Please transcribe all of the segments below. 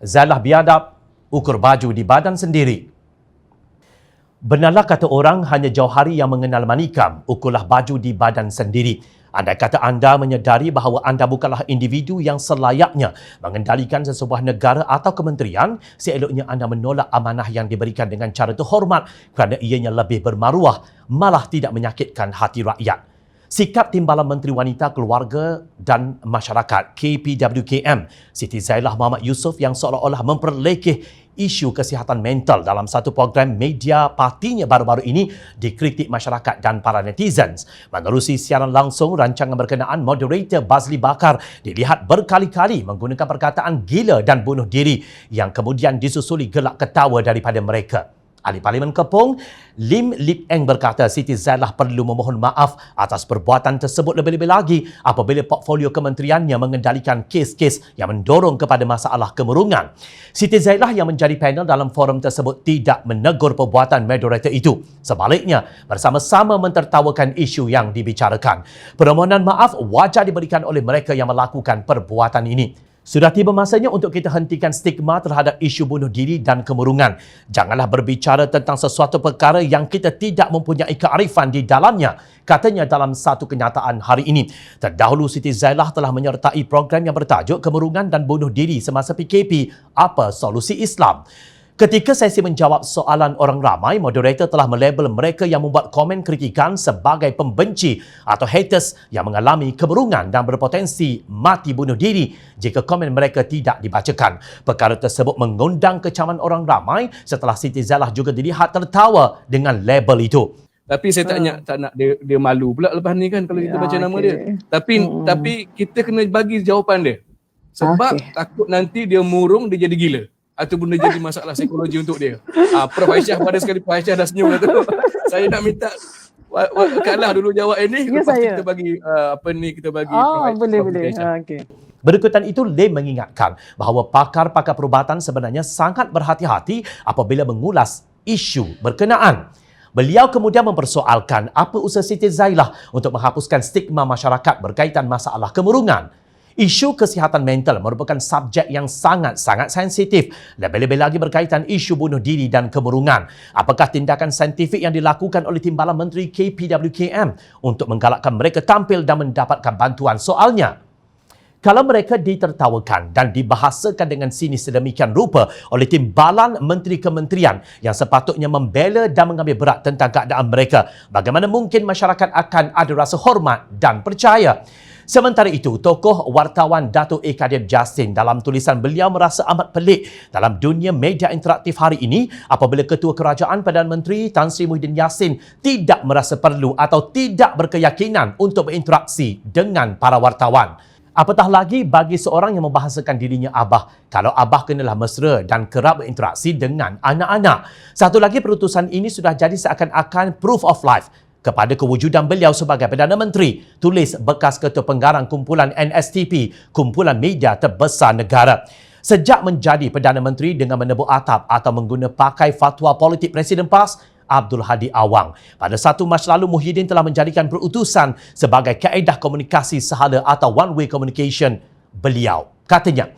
Zailah biadab, ukur baju di badan sendiri. Benarlah kata orang hanya jauh hari yang mengenal manikam, ukurlah baju di badan sendiri. Andai kata anda menyedari bahawa anda bukanlah individu yang selayaknya mengendalikan sesebuah negara atau kementerian, seeloknya anda menolak amanah yang diberikan dengan cara terhormat kerana ianya lebih bermaruah, malah tidak menyakitkan hati rakyat. Sikap Timbalan Menteri Wanita, Keluarga dan Masyarakat KPWKM Siti Zailah Muhammad Yusof yang seolah-olah memperlekeh isu kesihatan mental dalam satu program media partinya baru-baru ini dikritik masyarakat dan para netizens. Menerusi siaran langsung, rancangan berkenaan moderator Bazli Bakar dilihat berkali-kali menggunakan perkataan gila dan bunuh diri yang kemudian disusuli gelak ketawa daripada mereka. Ahli Parlimen Kepong, Lim Lip Eng berkata Siti Zailah perlu memohon maaf atas perbuatan tersebut lebih-lebih lagi apabila portfolio kementeriannya mengendalikan kes-kes yang mendorong kepada masalah kemurungan. Siti Zailah yang menjadi panel dalam forum tersebut tidak menegur perbuatan moderator itu. Sebaliknya, bersama-sama mentertawakan isu yang dibicarakan. Permohonan maaf wajar diberikan oleh mereka yang melakukan perbuatan ini. Sudah tiba masanya untuk kita hentikan stigma terhadap isu bunuh diri dan kemurungan. Janganlah berbicara tentang sesuatu perkara yang kita tidak mempunyai kearifan di dalamnya, katanya dalam satu kenyataan hari ini. Terdahulu Siti Zailah telah menyertai program yang bertajuk Kemurungan dan Bunuh Diri semasa PKP, Apa Solusi Islam? Ketika sesi menjawab soalan orang ramai, moderator telah melabel mereka yang membuat komen kritikan sebagai pembenci atau haters yang mengalami kemurungan dan berpotensi mati bunuh diri jika komen mereka tidak dibacakan. Perkara tersebut mengundang kecaman orang ramai setelah Siti Zailah juga dilihat tertawa dengan label itu. Tapi saya tak nak dia malu pula lepas ni kan kalau kita baca nama dia. Tapi kita kena bagi jawapan dia. Sebab takut nanti dia murung, dia jadi gila. Ataupun dia jadi masalah psikologi untuk dia. Prof Aisyah pada sekali Prof Aisyah dah senyum dah tu. Saya nak minta Kak dulu jawab ini. Ya, lepas saya. kita bagi kita bagi Prof boleh. Aisyah. Okey. Berikutan itu, Lim mengingatkan bahawa pakar-pakar perubatan sebenarnya sangat berhati-hati apabila mengulas isu berkenaan. Beliau kemudian mempersoalkan apa usaha Siti Zailah untuk menghapuskan stigma masyarakat berkaitan masalah kemurungan. Isu kesihatan mental merupakan subjek yang sangat-sangat sensitif. Lebih-lebih lagi berkaitan isu bunuh diri dan kemurungan. Apakah tindakan saintifik yang dilakukan oleh Timbalan Menteri KPWKM untuk menggalakkan mereka tampil dan mendapatkan bantuan? Soalnya, kalau mereka ditertawakan dan dibahasakan dengan sinis sedemikian rupa oleh Timbalan Menteri Kementerian yang sepatutnya membela dan mengambil berat tentang keadaan mereka, bagaimana mungkin masyarakat akan ada rasa hormat dan percaya? Sementara itu, tokoh wartawan Dato' A. Kadir Justin dalam tulisan beliau merasa amat pelik dalam dunia media interaktif hari ini apabila Ketua Kerajaan Perdana Menteri Tan Sri Muhyiddin Yassin tidak merasa perlu atau tidak berkeyakinan untuk berinteraksi dengan para wartawan. Apatah lagi bagi seorang yang membahasakan dirinya Abah, kalau Abah kenalah mesra dan kerap berinteraksi dengan anak-anak. Satu lagi, perutusan ini sudah jadi seakan-akan proof of life kepada kewujudan beliau sebagai Perdana Menteri, tulis bekas Ketua Penggarang Kumpulan NSTP, kumpulan media terbesar negara. Sejak menjadi Perdana Menteri dengan menebuk atap atau mengguna pakai fatwa politik Presiden PAS, Abdul Hadi Awang. Pada 1 Mac lalu, Muhyiddin telah menjadikan perutusan sebagai kaedah komunikasi sehala atau one-way communication beliau. Katanya,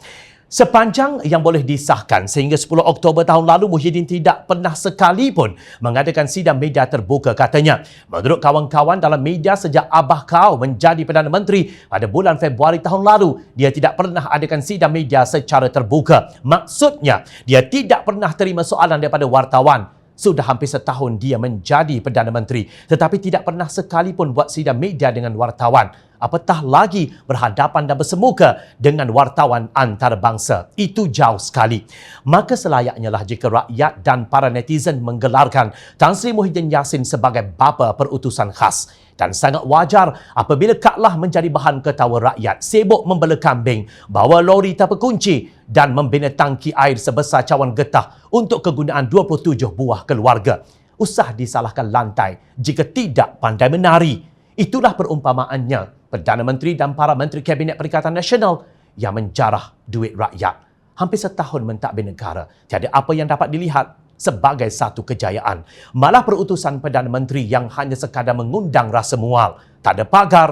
sepanjang yang boleh disahkan sehingga 10 Oktober tahun lalu, Muhyiddin tidak pernah sekalipun mengadakan sidang media terbuka, katanya. Menurut kawan-kawan dalam media, sejak Abah Kau menjadi Perdana Menteri pada bulan Februari tahun lalu, dia tidak pernah adakan sidang media secara terbuka. Maksudnya, dia tidak pernah terima soalan daripada wartawan. Sudah hampir setahun dia menjadi Perdana Menteri, tetapi tidak pernah sekalipun buat sidang media dengan wartawan. Apatah lagi berhadapan dan bersemuka dengan wartawan antarabangsa. Itu jauh sekali. Maka selayaknya lah jika rakyat dan para netizen menggelarkan Tan Sri Muhyiddin Yassin sebagai bapa perutusan khas. Dan sangat wajar apabila Kak Lah menjadi bahan ketawa rakyat, sibuk membela kambing, bawa lori tanpa kunci dan membina tangki air sebesar cawan getah untuk kegunaan 27 buah keluarga. Usah disalahkan lantai jika tidak pandai menari. Itulah perumpamaannya Perdana Menteri dan para Menteri Kabinet Perikatan Nasional yang menjarah duit rakyat. Hampir setahun mentadbir negara, tiada apa yang dapat dilihat sebagai satu kejayaan. Malah perutusan Perdana Menteri yang hanya sekadar mengundang rasa mual. Tak ada pagar.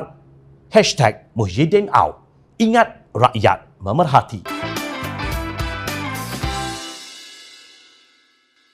#Muhyiddin out. Ingat, rakyat memerhati.